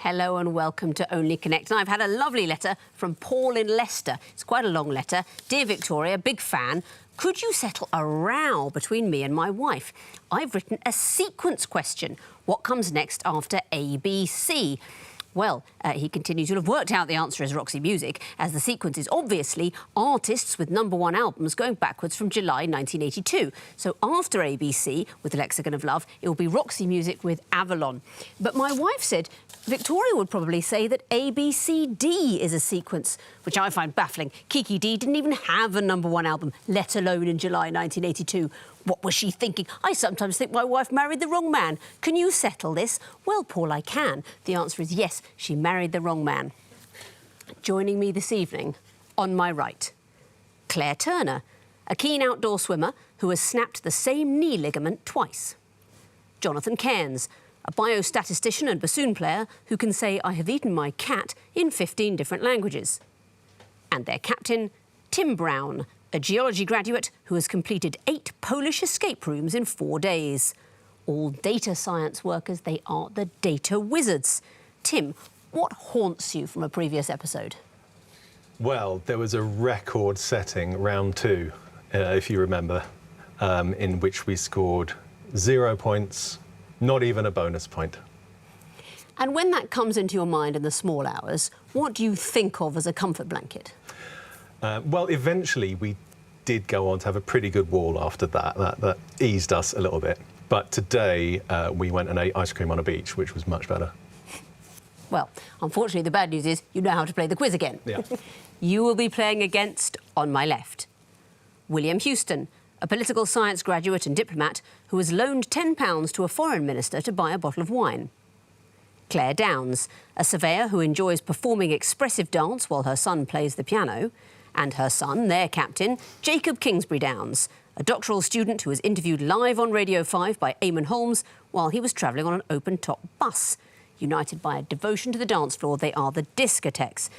Hello and welcome to Only Connect. And I've had a lovely letter from Paul in Leicester. It's quite a long letter. Dear Victoria, big fan. Could you settle a row between me and my wife? I've written a sequence question. What comes next after ABC? Well, he continues, you'll have worked out the answer is Roxy Music, as the sequence is obviously artists with #1 albums going backwards from July 1982. So after ABC, with the Lexicon of Love, it will be Roxy Music with Avalon. But my wife said Victoria would probably say that ABCD is a sequence, which I find baffling. Kiki D didn't even have a #1 album, let alone in July 1982. What was she thinking? I sometimes think my wife married the wrong man. Can you settle this? Well, Paul, I can. The answer is yes, she married the wrong man. Joining me this evening, on my right, Claire Turner, a keen outdoor swimmer who has snapped the same knee ligament twice. Jonathan Cairns, a biostatistician and bassoon player who can say, I have eaten my cat in 15 different languages. And their captain, Tim Brown, a geology graduate who has completed 8 Polish escape rooms in 4 days. All data science workers, they are the data wizards. Tim, what haunts you from a previous episode? Well, there was a record-setting round 2, if you remember, in which we scored 0 points, not even a bonus point. And when that comes into your mind in the small hours, what do you think of as a comfort blanket? Well, eventually we did go on to have a pretty good wall after that. That eased us a little bit. But today we went and ate ice cream on a beach, which was much better. Well, unfortunately, the bad news is you know how to play the quiz again. Yeah. You will be playing against, on my left, William Houston, a political science graduate and diplomat who has loaned £10 to a foreign minister to buy a bottle of wine. Claire Downs, a surveyor who enjoys performing expressive dance while her son plays the piano, and her son, their captain, Jacob Kingsbury Downs, a doctoral student who was interviewed live on Radio 5 by Eamon Holmes while he was travelling on an open-top bus. United by a devotion to the dance floor, they are the Discotheques.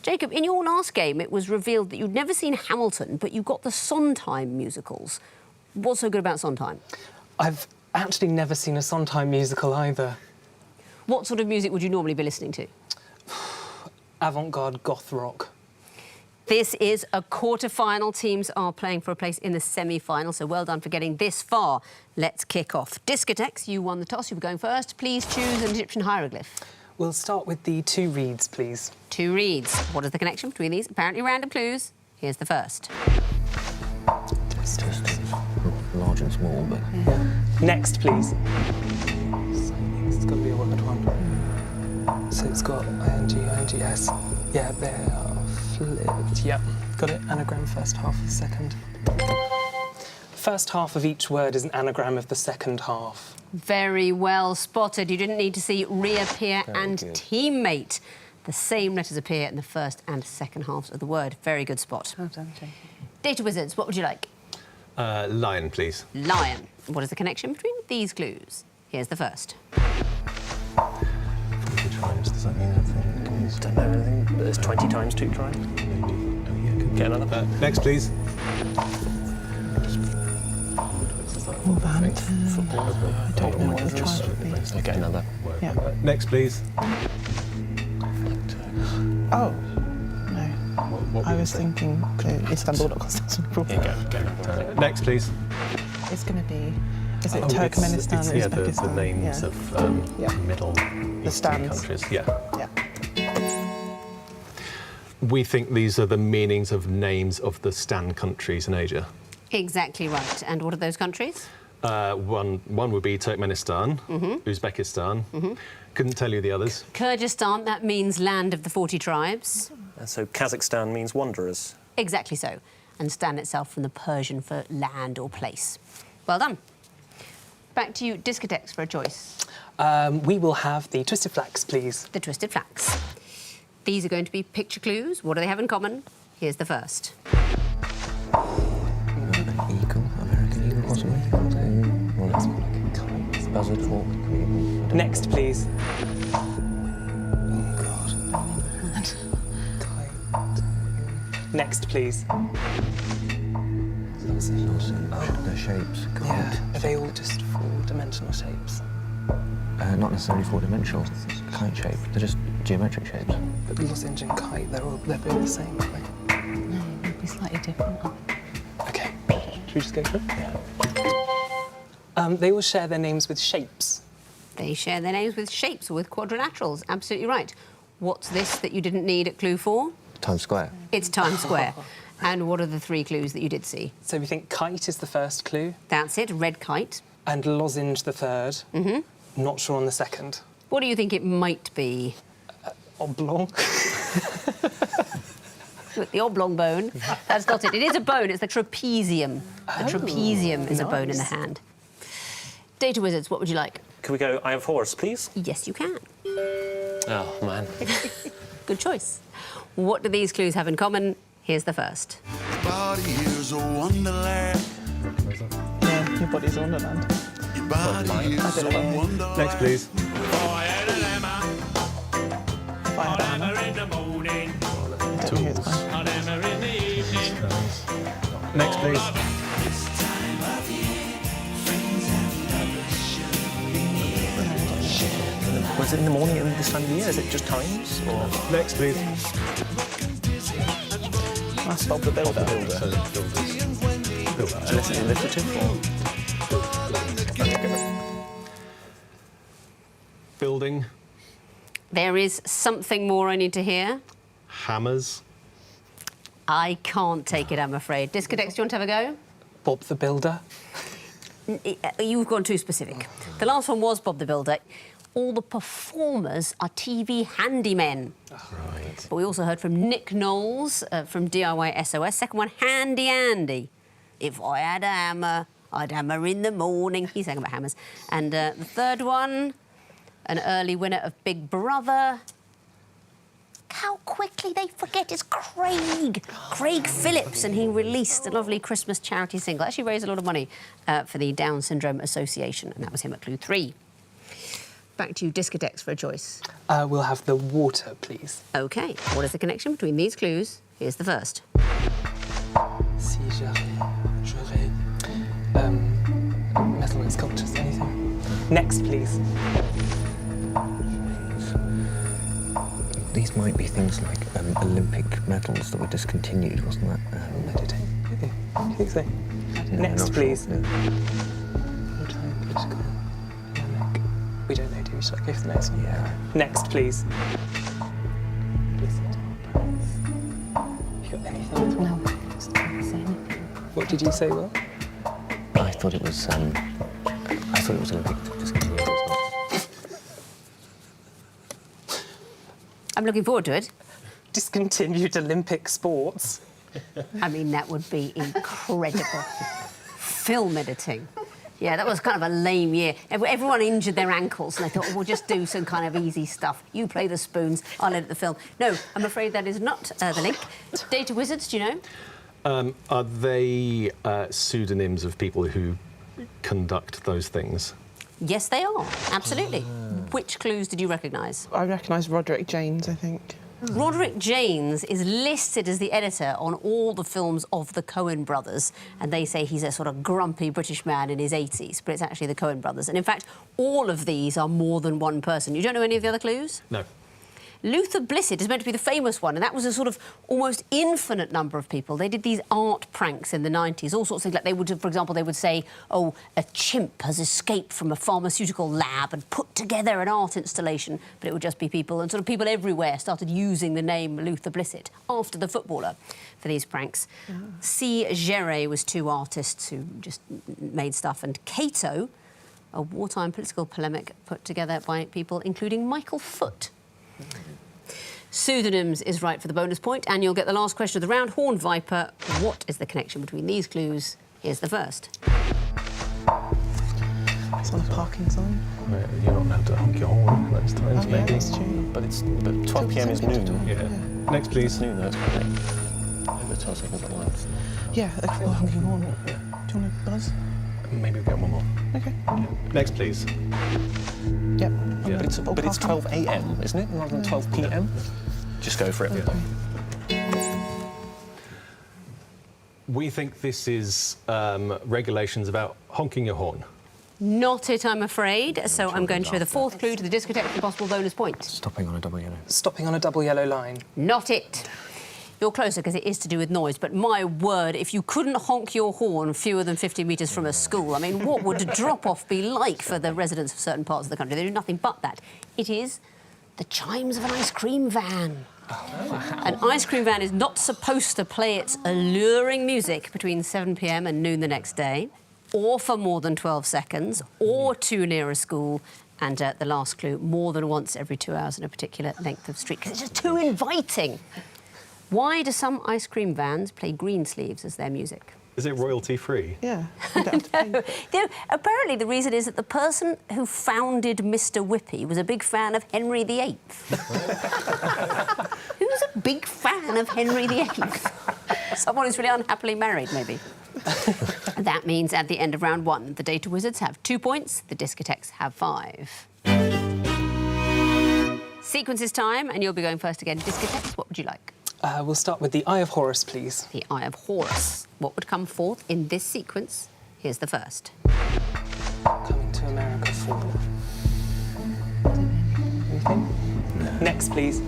Jacob, in your last game, it was revealed that you'd never seen Hamilton, but you got the Sondheim musicals. What's so good about Sondheim? I've actually never seen a Sondheim musical either. What sort of music would you normally be listening to? Avant-garde goth rock. This is a quarter-final. Teams are playing for a place in the semi-final, so well done for getting this far. Let's kick off. Discotheques, you won the toss. You'll be going first. Please choose an Egyptian hieroglyph. We'll start with the 2 reeds, please. 2 reeds. What is the connection between these? Apparently random clues. Here's the first. Just large and small, but... Yeah. Next, please. It's got to be a word one. So it's got ing, ings. Yeah, they are flipped. Yep, got it. Anagram first half of second. First half of each word is an anagram of the second half. Very well spotted. You didn't need to see reappear and good. teammate. The same letters appear in the first and second halves of the word. Very good spot. Well done, Jake. Data wizards, what would you like? Lion, please. Lion. What is the connection between these clues? Here's the first. 40 times, does that mean anything? Don't know anything, but there's 20 times 2 tries. Maybe. Oh, yeah, could Get another. next, please. Football. I don't know what the tries would be. Okay, get another. Yeah. Next, please. Oh, no. What I were you was saying? thinking Istanbul, not Constantinople. Here you go. Next, please. It's going to be... Is it Oh, Turkmenistan it's, or yeah, Uzbekistan? the names of Yeah. Middle Eastern stands. countries. Yeah. Yeah. We think these are the meanings of names of the Stan countries in Asia. Exactly right. And what are those countries? One would be Turkmenistan, Uzbekistan. Couldn't tell you the others. Kyrgyzstan, that means land of the 40 tribes. So Kazakhstan means wanderers. Exactly so. And Stan itself from the Persian for land or place. Well done. Back to you, Discotheques, for a choice. We will have the Twisted Flax, please. The Twisted Flax. These are going to be picture clues. What do they have in common? Here's the first. Eagle, American eagle, possibly. Well, it's like a kite, buzzard, hawk. Next, please. Oh, God. Kite. Next, please. They're shapes. God. Yeah, are they all just 4-dimensional shapes? Not necessarily four-dimensional, kite shape. They're just geometric shapes. But the lozenge and kite, they're both the same, aren't they? No, it would be slightly different. Okay, should we just go for it? Yeah. They all share their names with shapes. They share their names with shapes or with quadrilaterals. Absolutely right. What's this that you didn't need at clue 4? Times Square. It's Times Square. And what are the 3 clues that you did see? So we think kite is the first clue, That's it, red kite. and lozenge the third. Mm-hmm. Not sure on the second. What do you think it might be? Oblong. The oblong bone. That's not it. It is a bone. It's the trapezium. The trapezium is a bone in the hand. Data wizards, what would you like? Can we go I have horse, please? Yes, you can. Oh, man. Good choice. What do these clues have in common? Here's the first. Body is a wonderland. Yeah, your body's a wonderland. Your body is I a don't know. wonderland. Next, please. If I had a hammer. I don't think it's fine. Next, please. Was it in the morning at this time of year? Is it just times? Or? Next, please. That's Bob the Builder. So, builders. Unless it's alliterative or... Building. There is something more I need to hear. Hammers. I can't take it, I'm afraid. Discotheques, do you want to have a go? Bob the Builder. You've gone too specific. The last one was Bob the Builder. All the performers are TV handymen. Right. But we also heard from Nick Knowles from DIY SOS. Second one, Handy Andy. If I had a hammer, I'd hammer in the morning. He's saying about hammers. And the third one, an early winner of Big Brother. How quickly they forget it's Craig. Craig Phillips, and he released a lovely Christmas charity single. Actually raised a lot of money for the Down Syndrome Association, and that was him at clue 3. Back to you, Discotheques, for a choice. We'll have the water, please. OK, what is the connection between these clues? Here's the first. Si j'aurais... metalwork sculptures, anything. Next, please. These might be things like Olympic medals that were discontinued, wasn't that? Meditate. Do you think so? No, Next, not please. Sure, no. Wartime, political, pandemic. We don't know, do we? Shall I go for the next one? Yeah. Next, please. You got anything? No, it's not the same. What did you say, Will? I thought it was. I thought it was Olympic discontinued. It's not. I'm looking forward to it. Discontinued Olympic sports. I mean, that would be incredible. Film editing. Yeah, that was kind of a lame year. Everyone injured their ankles, and they thought, oh, we'll just do some kind of easy stuff. You play the spoons, I'll edit the film. No, I'm afraid that is not the link. Data wizards, do you know? Are they pseudonyms of people who conduct those things? Yes, they are. Absolutely. Which clues did you recognise? I recognise Roderick James, I think. Roderick James is listed as the editor on all the films of the Coen brothers, and they say he's a sort of grumpy British man in his 80s, but it's actually the Coen brothers. And in fact, all of these are more than one person. You don't know any of the other clues? No. Luther Blissett is meant to be the famous one, and that was a sort of almost infinite number of people. They did these art pranks in the 90s, all sorts of things. Like they would, for example, they would say, oh, a chimp has escaped from a pharmaceutical lab and put together an art installation, but it would just be people, and sort of people everywhere started using the name Luther Blissett after the footballer for these pranks. C. Géret was 2 artists who just made stuff, and Cato, a wartime political polemic put together by people including Michael Foot. Pseudonyms is right for the bonus point, and you'll get the last question of the round. Horned Viper, what is the connection between these clues? Here's the first. It's on a parking sign. You're not allowed to honk your horn at those times, Oh, yeah, maybe. that's true. But 12 p.m. is noon. Yeah. Next, please. It's noon, though, it's correct. Over 12 seconds at once. Yeah, okay, well, honking horn. Do you want to buzz? Maybe we'll get one more. Okay. Next, please. Yep. Yeah. But it's 12 a.m., isn't it, rather than 12 p.m.? Just go for it. We think this is regulations about honking your horn. Not it, I'm afraid. So I'm going to show the fourth clue to the discotheque for possible bonus point. Stopping on a double yellow. Stopping on a double yellow line. Not it. You're closer because it is to do with noise, but my word, if you couldn't honk your horn fewer than 50 metres from a school, I mean, what would drop-off be like for the residents of certain parts of the country? They do nothing but that. It is the chimes of an ice cream van. An ice cream van is not supposed to play its alluring music between 7 p.m. and noon the next day, or for more than 12 seconds, or too near a school, and the last clue, more than once every 2 hours in a particular length of street, because it's just too inviting. Why do some ice cream vans play Greensleeves as their music? Is it royalty-free? Yeah. You don't have to pay. No, apparently the reason is that the person who founded Mr Whippy was a big fan of Henry VIII. Who's a big fan of Henry VIII? Someone who's really unhappily married, maybe. That means at the end of round 1, the Data Wizards have 2 points, the Discotheques have 5. Sequences time, and you'll be going first again. Discotheques, what would you like? We'll start with the Eye of Horus, please. The Eye of Horus. What would come forth in this sequence? Here's the first. Coming to America 4. Anything? No. Next, please.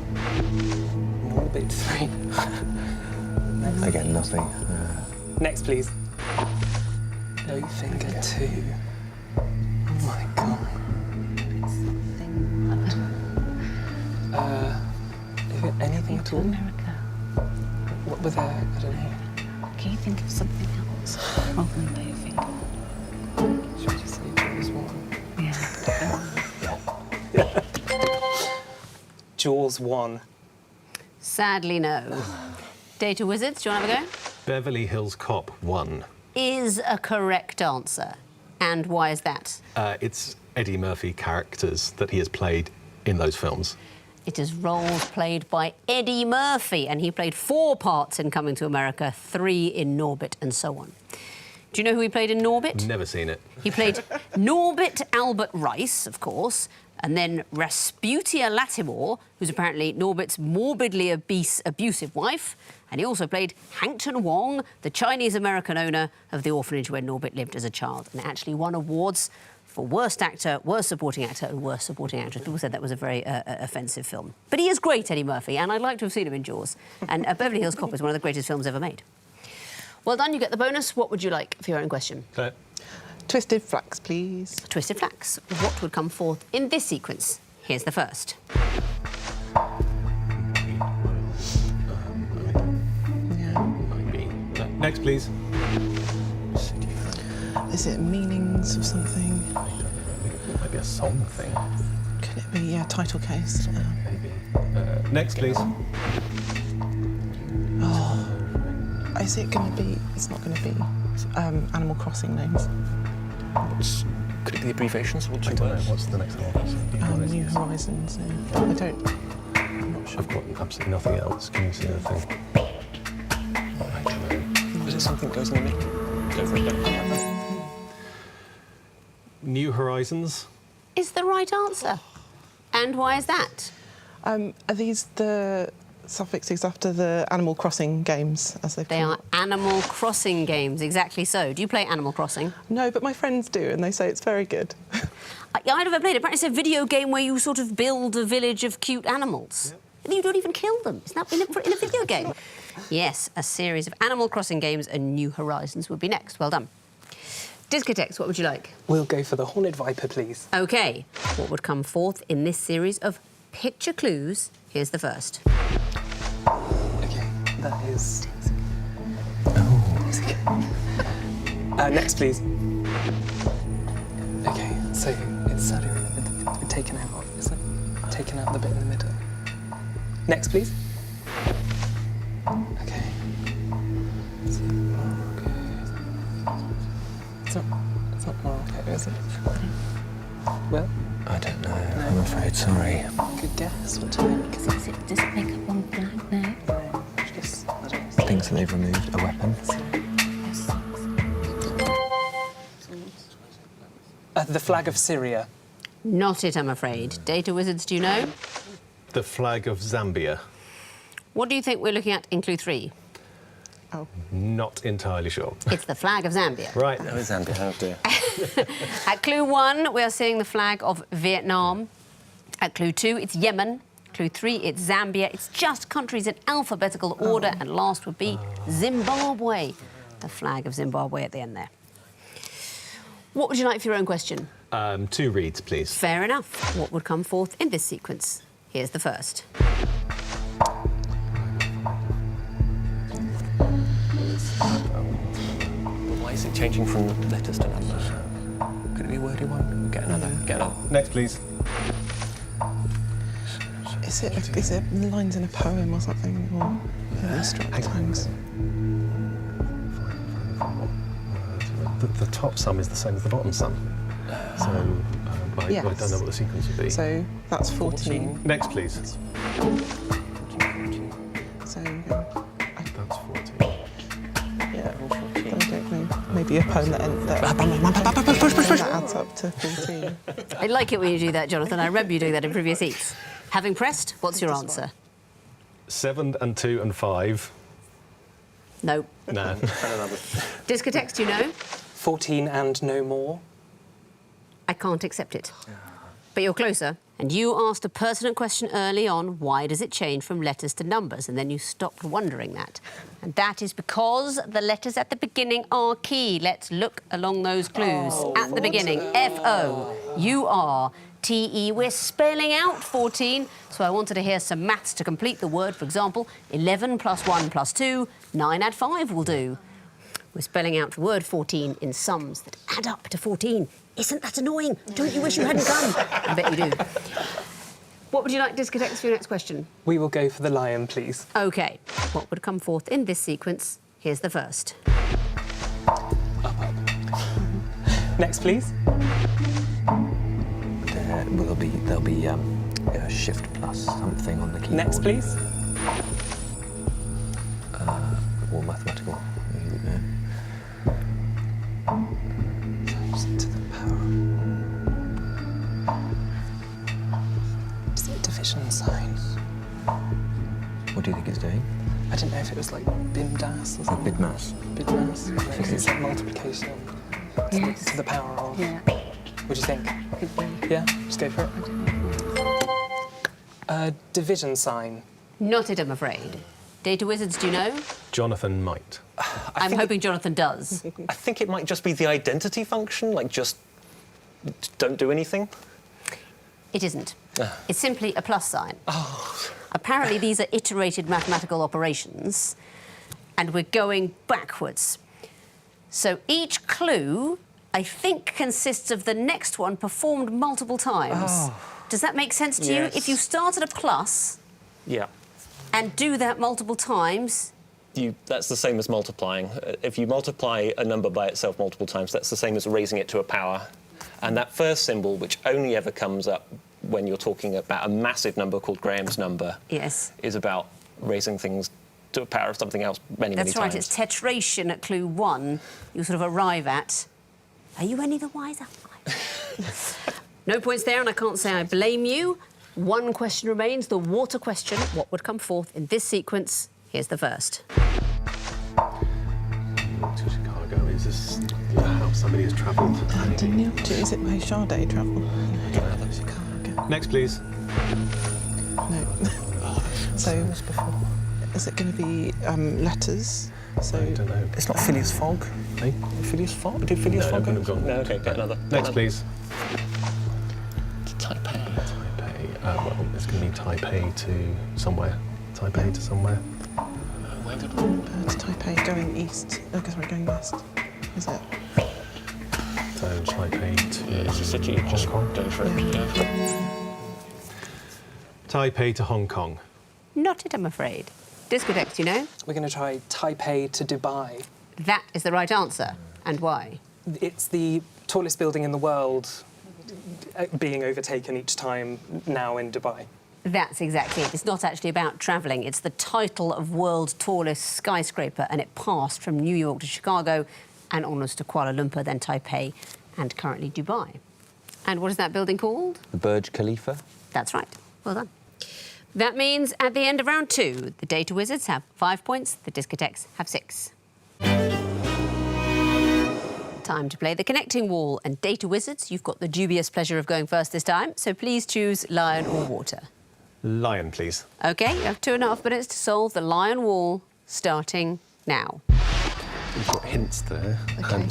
Norbit 3. Again, nothing. Next, please. Bowfinger 2. Oh my god. Is it anything at all? America. What were there? I don't know. Can you think of something else rather than Bowfinger? Should we just say Jaws 1? Yeah. Jaws 1. Sadly, no. Data Wizards, do you want to have a go? Beverly Hills Cop 1. Is a correct answer. And why is that? It's Eddie Murphy characters that he has played in those films. It is roles played by Eddie Murphy, and he played 4 parts in Coming to America, 3 in Norbit, and so on. Do you know who he played in Norbit? Never seen it. He played Norbit Albert Rice, of course, and then Rasputia Latimore, who's apparently Norbit's morbidly abusive wife, and he also played Hankton Wong, the Chinese-American owner of the orphanage where Norbit lived as a child, and actually won awards for Worst Actor, Worst Supporting Actor and Worst Supporting Actress. People said that was a very offensive film. But he is great, Eddie Murphy, and I'd like to have seen him in Jaws. And Beverly Hills Cop is one of the greatest films ever made. Well done, you get the bonus. What would you like for your own question? Claire? Twisted Flax, please. Twisted Flax. What would come forth in this sequence? Here's the first. Next, please. Is it meanings of something? It might be a song thing. Could it be, yeah, title case? Maybe. Next, please. Is it going to be... It's not going to be Animal Crossing names. Could it be abbreviations or I two don't know. words? What's the next one? New Horizons. Yeah. I don't... I'm not sure. I've got absolutely nothing else. Can you see anything? I don't know. Was it something that goes in the middle? Go for it. New Horizons. Is the right answer. And why is that? Are these the suffixes after the Animal Crossing games, as they've They called are Animal Crossing games, exactly so. Do you play Animal Crossing? No, but my friends do, and they say it's very good. I've never played it. Apparently it's a video game where you sort of build a village of cute animals. Yep. And you don't even kill them. Isn't that in a video game? Yes, a series of Animal Crossing games and New Horizons would be next. Well done. Discotheques, what would you like? We'll go for the Horned Viper, please. OK. What would come forth in this series of picture clues? Here's the first. OK, that is... Oh. Next, please. OK, so it's sadly taken out, isn't it? Taken out the bit in the middle. Next, please. OK. It's not Morocco, is it? Well, I don't know. I'm afraid. Sorry. good guess. What do you think? Does it make up one blank now? Just, I don't know. Things that they've removed. A weapon. The flag of Syria. Not it, I'm afraid. Data Wizards, do you know? The flag of Zambia. What do you think we're looking at in clue 3? Oh. Not entirely sure. It's the flag of Zambia. Right. No, Zambia, oh dear. At clue 1, we are seeing the flag of Vietnam. At clue 2, it's Yemen. Clue 3, it's Zambia. It's just countries in alphabetical order. And last would be Zimbabwe. The flag of Zimbabwe at the end there. What would you like for your own question? 2 reads, please. Fair enough. What would come forth in this sequence? Here's the first. Why is it changing from letters to numbers? Could it be a wordy one? Get another. Next, please. Is it lines in a poem or something? Or abstract times? The top sum is the same as the bottom sum. So I Yes. don't know what the sequence would be. So that's 14. Next, please. So That's 14. yeah, I don't know. Maybe a poem that adds up to 14. I like it when you do that, Jonathan. I remember you doing that in previous heats. Having pressed, what's your answer? 7 and 2 and 5. No. No. Discotheques, do you know? 14 and no more. I can't accept it. But you're closer. And you asked a pertinent question early on, why does it change from letters to numbers? And then you stopped wondering that. And that is because the letters at the beginning are key. Let's look along those clues. At the beginning, F-O-U-R-T-E. We're spelling out 14, so I wanted to hear some maths to complete the word. For example, 11 plus 1 plus 2, 9 add 5 will do. We're spelling out the word 14 in sums that add up to 14. Isn't that annoying? Don't you wish you hadn't come? I bet you do. What would you like, Discotheques, for your next question? We will go for the lion, please. OK. What would come forth in this sequence? Here's the first. Up. Next, please. There'll be shift plus something on the keyboard. Next, please. Or mathematical. To the power. Is it division sign? What do you think it's doing? I didn't know if it was like BIMDAS or something. Bidmas. BIMDAS. Because it's like multiplication to the power of. Yeah. What do you think? Could be. Yeah, just go for it. Division sign. Not it, I'm afraid. Data wizards, do you know? Jonathan might. I'm hoping Jonathan does. I think it might just be the identity function, like just don't do anything. It isn't. It's simply a plus sign. Apparently, these are iterated mathematical operations, and we're going backwards. So each clue, I think, consists of the next one performed multiple times. Does that make sense to you? Yes. If you start at a plus Yeah. and do that multiple times, That's the same as multiplying. If you multiply a number by itself multiple times, that's the same as raising it to a power. And that first symbol, which only ever comes up when you're talking about a massive number called Graham's number, yes. is about raising things to a power of something else many That's right, times. it's tetration at clue 1. You sort of arrive at. Are you any the wiser? No points there, and I can't say I blame you. One question remains, the water question. What would come forth in this sequence? Here's the first. To Chicago, is this how somebody has travelled? Is it my Sade travel? Next, please. No. So, is it going to be letters? So, I don't know. It's not Phileas Fogg. Hey? Phileas Fogg? Did Phileas Fogg wouldn't go? have gone. No, OK, get another. Next, please. Taipei. Taipei. Well, it's going to be Taipei to somewhere. Taipei to somewhere. Where did it's Taipei going east. Oh, sorry, going west. Is it? So Taipei to It's a city, just Hong Kong. go for it. Yeah. Taipei to Hong Kong. Not it, I'm afraid. Discotheques, you know? We're going to try Taipei to Dubai. That is the right answer. And why? It's the tallest building in the world being overtaken each time now in Dubai. That's exactly it. It's not actually about travelling. It's the title of world's tallest skyscraper, and it passed from New York to Chicago and onwards to Kuala Lumpur, then Taipei, and currently Dubai. And what is that building called? The Burj Khalifa. That's right. Well done. That means at the end of round 2, the data wizards have 5 points, the discotheques have 6. Time to play the connecting wall. And data wizards, you've got the dubious pleasure of going first this time, so please choose lion or water. Lion, please. OK, you have 2.5 minutes to solve the lion wall, starting now. We've got hints there. Okay.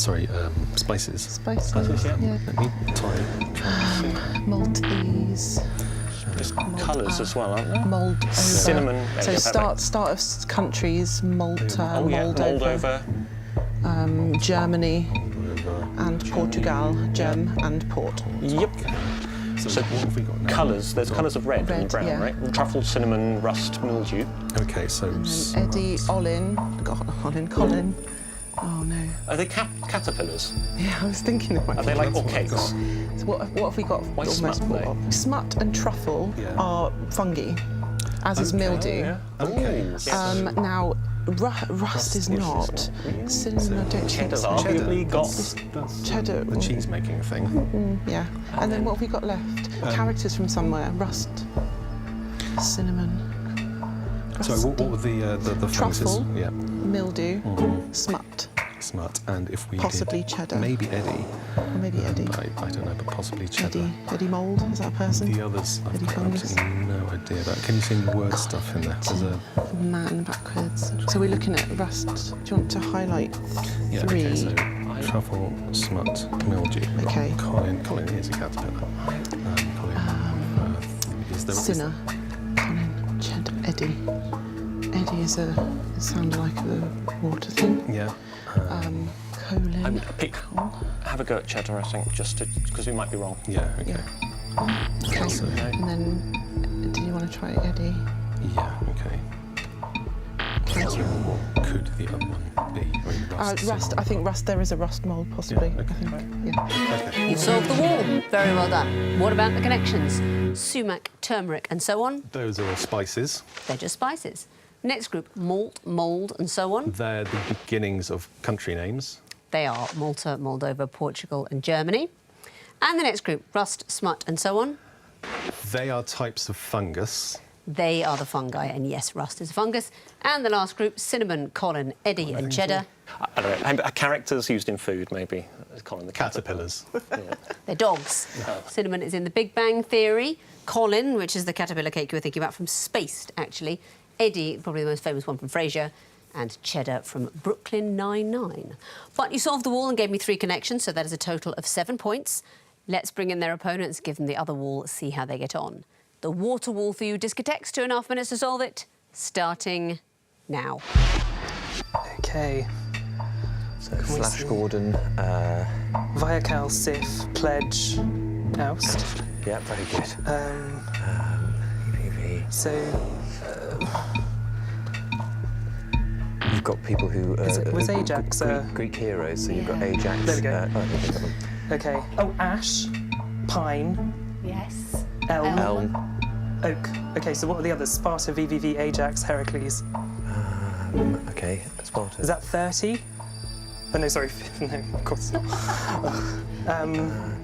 Spices. Spices, yeah. Let me try. Maltese. There's colours as well, aren't there? Moldova. Cinnamon. So start of countries: Malta, Moldova, Germany, and Portugal, Gem and Port. Yep. So what have we got now? Colours. There's colours of red and brown, yeah. right? Truffle, cinnamon, rust, mildew. OK, so... Eddie, Colin. Oh no. Are they caterpillars? Yeah, I was thinking it might Are be. they like orchids? So what have we got? Why smut, though? Smut and truffle are fungi, as is mildew. OK. Now, rust is not. Cinnamon, I don't think Cheddar's so. arguably got... That's Cheddar. the cheese-making thing. Yeah. And then what have we got left? Characters from somewhere. Rust. Cinnamon. So what were the Truffle. funguses? Yeah. Mildew. Smut. Smut. And if we Possibly did cheddar. maybe Eddie. Or maybe Eddie. I don't know, but possibly cheddar. Eddie mould. Is that a person? The others, I've Eddie got fungus. absolutely no idea about. Can you see any word stuff in there? There's a... Man backwards. So we're looking at rust. Do you want to highlight 3? Okay, so truffle, smut, mildew. Okay. Colin is a caterpillar. Colin is the... Sinner. Colin. Cheddar. Eddie. Eddie is it sounded like a water thing. Yeah. Colin. I would have a go at cheddar, I think, just because we might be wrong. Yeah, OK. Yeah. Okay. So, And then, do you want to try Eddie? yeah, OK. So what could the other one be? I mean, Rust. I think rust. There is a rust mould, possibly. Yeah, okay. I think. Yeah. OK. You solved the wall. Very well done. What about the connections? Sumac, turmeric and so on? Those are all spices. They're just spices. Next group, malt, mould and so on. They're the beginnings of country names. They are Malta, Moldova, Portugal and Germany. And the next group, rust, smut and so on. They are types of fungus. They are the fungi, and yes, rust is a fungus. And the last group, cinnamon, Colin, Eddie and cheddar. I don't know. Characters used in food, maybe. Colin the Caterpillars. Yeah. They're dogs. Cinnamon is in the Big Bang Theory. Colin, which is the caterpillar cake you were thinking about from Spaced, actually. Eddie, probably the most famous one from Frasier. And cheddar from Brooklyn Nine-Nine. But you solved the wall and gave me 3 connections, so that is a total of 7 points. Let's bring in their opponents, give them the other wall, see how they get on. The water wall for you, Discotheques, 2.5 minutes to solve it, starting now. Okay. So Flash Gordon. Viacal, Sif, Pledge, Oust. Yeah, very good. EVV. So, You've got people who... was Ajax, Greek heroes, so you've got Ajax. There we go. I think of them. okay. Oh, Ash, Pine, Yes. Elm, Elm. Oak. Okay, so what are the others? Sparta, VVV, Ajax, Heracles. Okay, Sparta. Is that 30? Oh, no, sorry. No, of course not.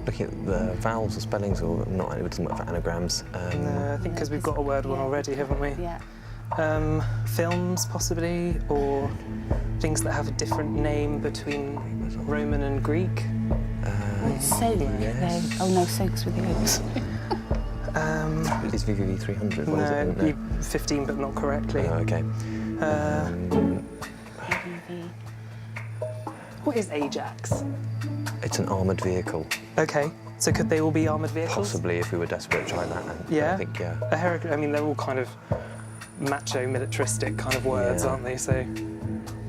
Looking at the vowels or spellings, or not, it doesn't work for anagrams. No, I think because we've got a word one already, haven't we? Yeah. Films, possibly, or things that have a different name between Roman and Greek. Soak. yes. Oh no, soak's with the oaks. Is VVV 300? What is it? No, you 15, but not correctly. Oh, okay. What is Ajax? It's an armoured vehicle. Okay, so could they all be armoured vehicles? Possibly, if we were desperate, try that. Yeah. I think, yeah. A Heracles, I mean, they're all kind of macho, militaristic kind of words, Yeah. aren't they? So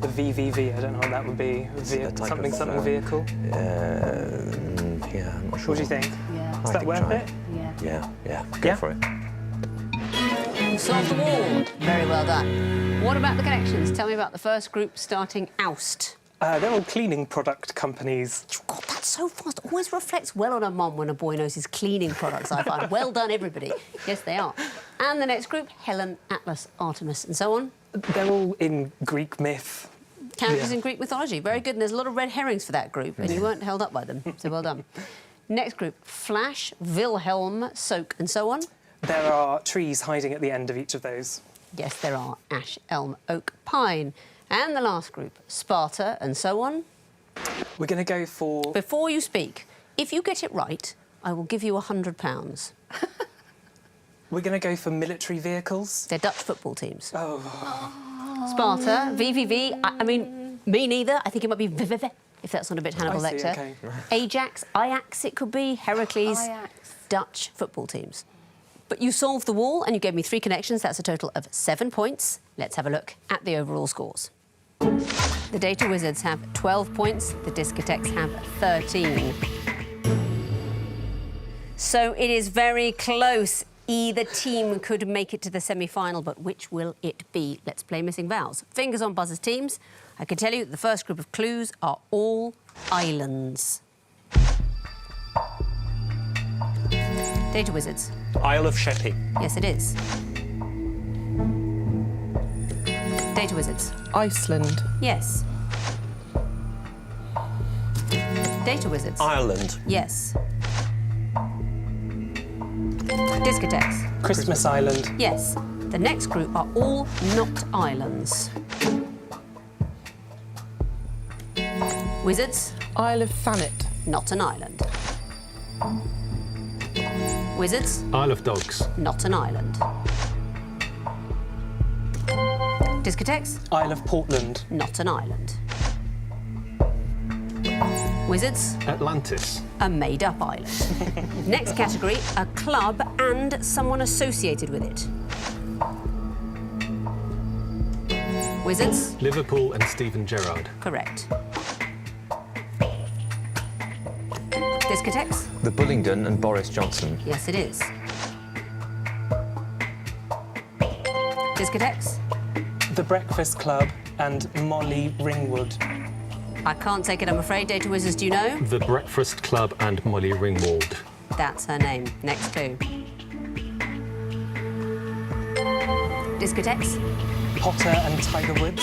the VVV, I don't know what that would be. a type Something, of, something vehicle. Yeah, I'm not sure. What do you think? Yeah. Is I that think worth try it? Yeah. Yeah, go Yeah? for it. You solved the wall. Very well done. What about the connections? Tell me about the first group, starting Oust. They're all cleaning product companies. God, that's so fast. Always reflects well on a mum when a boy knows his cleaning products, I find. Well done, everybody. Yes, they are. And the next group, Helen, Atlas, Artemis, and so on. They're all in Greek myth. Characters Yeah. in Greek mythology. Very good. And there's a lot of red herrings for that group, and you weren't held up by them. So well done. Next group, Flash, Wilhelm, Soak, and so on. There are trees hiding at the end of each of those. Yes, there are. Ash, elm, oak, pine. And the last group, Sparta and so on. We're going to go for... Before you speak, if you get it right, I will give you £100. We're going to go for military vehicles. They're Dutch football teams. Oh. Sparta, VVV, I mean, me neither. I think it might be VVV, if that's not a bit Hannibal I see, Lecter. okay. Ajax, Ajax it could be, Heracles, Dutch football teams. But you solved the wall and you gave me 3 connections. That's a total of 7 points. Let's have a look at the overall scores. The Data Wizards have 12 points. The Discotheques have 13. So it is very close. Either team could make it to the semi-final, but which will it be? Let's play Missing Vowels. Fingers on buzzers, teams. I can tell you that the first group of clues are all islands. Data Wizards. Isle of Sheppey. Yes, it is. Data Wizards. Iceland. Yes. Data Wizards. Ireland. Yes. Discotheques. Christmas Island. Yes. The next group are all not islands. Wizards. Isle of Thanet. Not an island. Wizards. Isle of Dogs. Not an island. Discotheques. Isle of Portland. Not an island. Wizards. Atlantis. A made-up island. Next category, a club and someone associated with it. Wizards. Liverpool and Steven Gerrard. Correct. Discotheques. The Bullingdon and Boris Johnson. Yes, it is. Discotheques. The Breakfast Club and Molly Ringwood. I can't take it, I'm afraid. Data Wizards, do you know? The Breakfast Club and Molly Ringwald. That's her name. Next clue. Discotheques. Potter and Tiger Woods.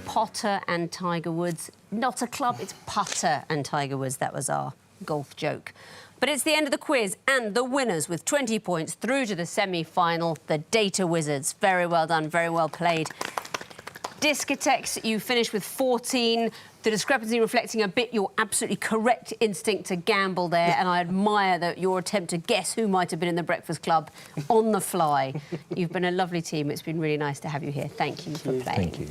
Potter and Tiger Woods. Not a club, it's Putter and Tiger Woods. That was our golf joke. But it's the end of the quiz, and the winners with 20 points through to the semi-final, the Data Wizards. Very well done, very well played. Discotheques, you finished with 14. The discrepancy reflecting a bit your absolutely correct instinct to gamble there, and I admire your attempt to guess who might have been in the Breakfast Club on the fly. You've been a lovely team. It's been really nice to have you here. Thank you for playing. Thank you.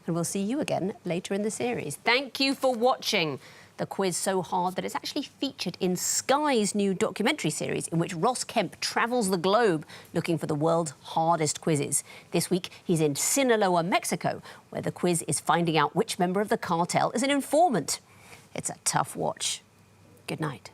And we'll see you again later in the series. Thank you for watching the quiz so hard that it's actually featured in Sky's new documentary series in which Ross Kemp travels the globe looking for the world's hardest quizzes. This week, he's in Sinaloa, Mexico, where the quiz is finding out which member of the cartel is an informant. It's a tough watch. Good night.